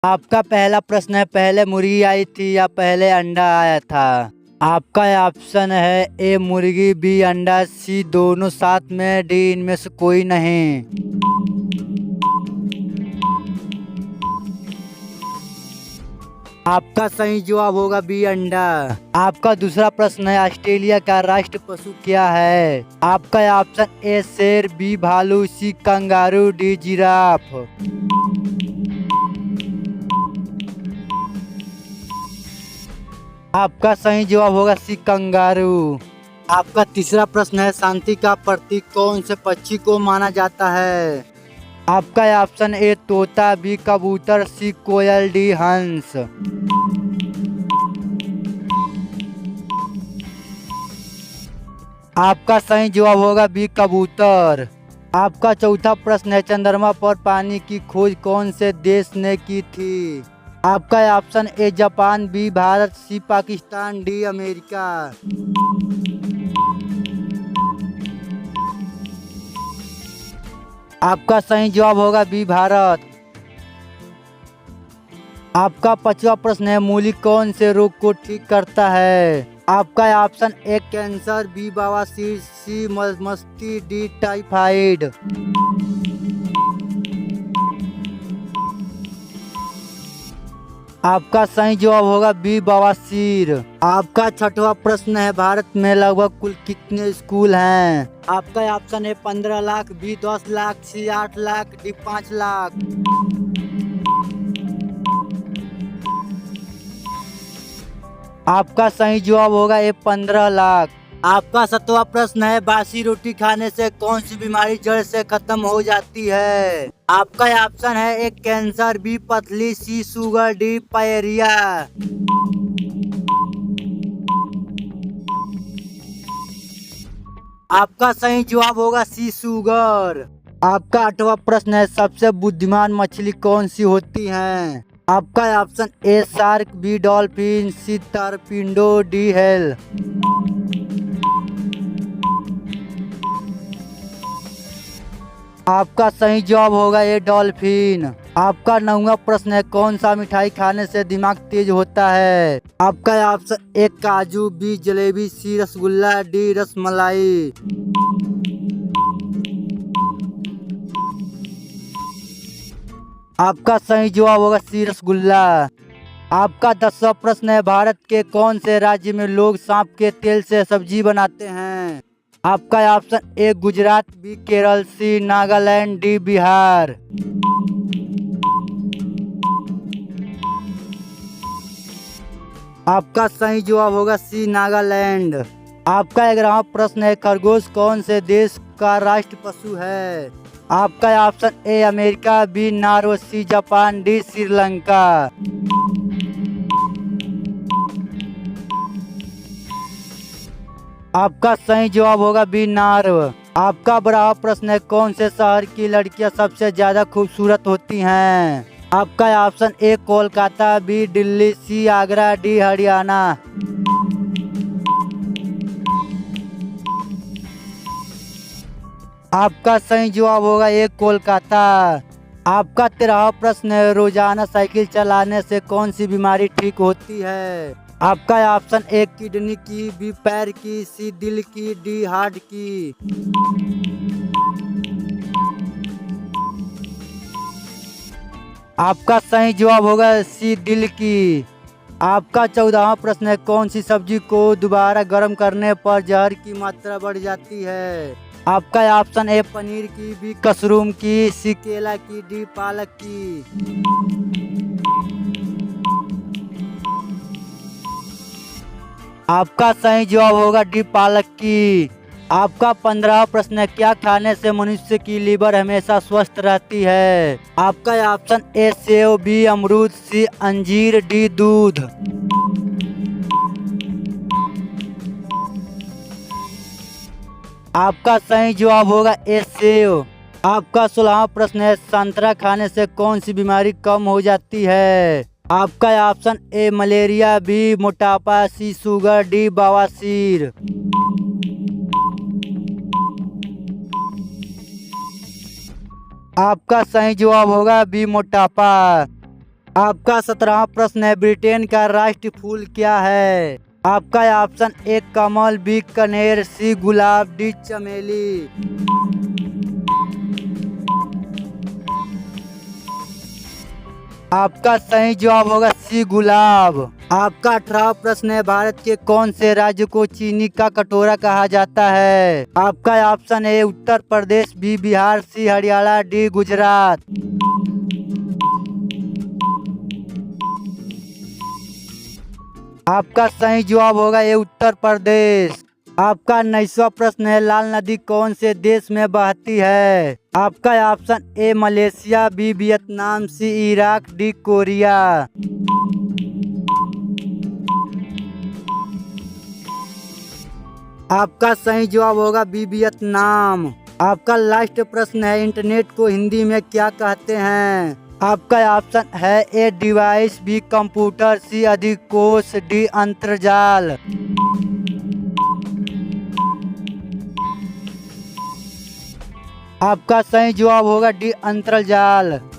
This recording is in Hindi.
आपका पहला प्रश्न है, पहले मुर्गी आई थी या पहले अंडा आया था। आपका ऑप्शन है ए मुर्गी, बी अंडा, सी दोनों साथ में, डी इनमें से कोई नहीं। आपका सही जवाब होगा बी अंडा। आपका दूसरा प्रश्न है, ऑस्ट्रेलिया का राष्ट्र पशु क्या है। आपका ऑप्शन ए शेर, बी भालू, सी कंगारू, डी जिराफ। आपका सही जवाब होगा सी कंगारू। आपका तीसरा प्रश्न है, शांति का प्रतीक कौन से पक्षी को माना जाता है। आपका ऑप्शन ए तोता, बी कबूतर, सी कोयल, डी हंस। आपका सही जवाब होगा बी कबूतर। आपका चौथा प्रश्न है, चंद्रमा पर पानी की खोज कौन से देश ने की थी। आपका option A Japan, B Bharat, C Pakistan, D America. आपका सही जवाब होगा बी भारत। आपका पांचवा प्रश्न है, मूली कौन से रोग को ठीक करता है। आपका ऑप्शन ए कैंसर, बी बवासीर, सी मस्ती, डी टाइफाइड। आपका सही जवाब होगा बी बवासीर। आपका छठवां प्रश्न है, भारत में लगभग कुल कितने स्कूल हैं। आपका ऑप्शन है 15 लाख, बी 10 लाख, सी 8 लाख, डी 5 लाख। आपका सही जवाब होगा ए 15 लाख। आपका सातवां प्रश्न है, बासी रोटी खाने से कौन सी बीमारी जड़ से खत्म हो जाती है। आपका ऑप्शन है ए कैंसर, बी पथरी, सी शुगर, डी पायरिया। आपका सही जवाब होगा सी शुगर। आपका आठवां प्रश्न है, सबसे बुद्धिमान मछली कौन सी होती है। आपका option A shark, B dolphin, C torpedo, D whale. आपका सही जवाब होगा ए डॉल्फिन। आपका नौवां प्रश्न है, कौन सा मिठाई खाने से दिमाग तेज होता है। आपका ऑप्शन ए काजू, बी जलेबी, सी रसगुल्ला, डी रसमलाई। आपका सही जवाब होगा सी रसगुल्ला। आपका 10वां प्रश्न है, भारत के कौन से राज्य में लोग सांप के तेल से सब्जी बनाते हैं। आपका option A Gujarat, B Kerala, C Nagaland, D Bihar. आपका सही जवाब होगा सी नागालैंड। आपका 11वां प्रश्न है, खरगोश कौन से देश का राष्ट्र पशु है। आपका option A America, B Norway, C Japan, D Sri Lanka. आपका सही जवाब होगा बी नॉर्वे। आपका 12वां प्रश्न है, कौन से शहर की लड़कियां सबसे ज्यादा खूबसूरत होती हैं। आपका option A Kolkata, B Delhi, C Agra, D Haryana. आपका सही जवाब होगा ए कोलकाता। आपका 13वां प्रश्न है, रोजाना साइकिल चलाने से कौन सी बीमारी ठीक होती है। आपका ऑप्शन ए किडनी की, बी पैर की, सी दिल की, डी हार्ट की। आपका सही जवाब होगा सी दिल की। आपका 14वां प्रश्न है, कौन सी सब्जी को दोबारा गर्म करने पर जहर की मात्रा बढ़ जाती है। आपका ऑप्शन ए पनीर की, बी मशरूम की, सी केला की, डी पालक की। आपका सही जवाब होगा डी पालक की। आपका 15वां प्रश्न है, क्या खाने से मनुष्य की लीवर हमेशा स्वस्थ रहती है। आपका ऑप्शन ए सेव, बी अमरूद, सी अंजीर, डी दूध। आपका सही जवाब होगा ए सेव। आपका 16वां प्रश्न है, संतरा खाने से कौन सी बीमारी कम हो जाती है। आपका ऑप्शन ए मलेरिया, बी मोटापा, सी शुगर, डी बवासीर। आपका सही जवाब होगा बी मोटापा। आपका 17वां प्रश्न है, ब्रिटेन का राष्ट्रीय फूल क्या है? आपका ऑप्शन ए कमल, बी कनेर, सी गुलाब, डी चमेली। आपका सही जवाब होगा सी गुलाब। आपका 18वां प्रश्न है, भारत के कौन से राज्य को चीनी का कटोरा कहा जाता है? आपका option A Uttar Pradesh, B Bihar, C Haryana, D Gujarat. आपका सही जवाब होगा ये उत्तर प्रदेश। आपका 19वां प्रश्न है, लाल नदी कौन से देश में बहती है? आपका option A Malaysia, B Vietnam, C Iraq, D Korea. आपका सही जवाब होगा बी वियतनाम। आपका लास्ट प्रश्न है, इंटरनेट को हिंदी में क्या कहते हैं? आपका ऑप्शन है A device, B computer, C अधिकोष, डी अंतर्जाल। आपका सही जवाब होगा डी अंतर्जाल।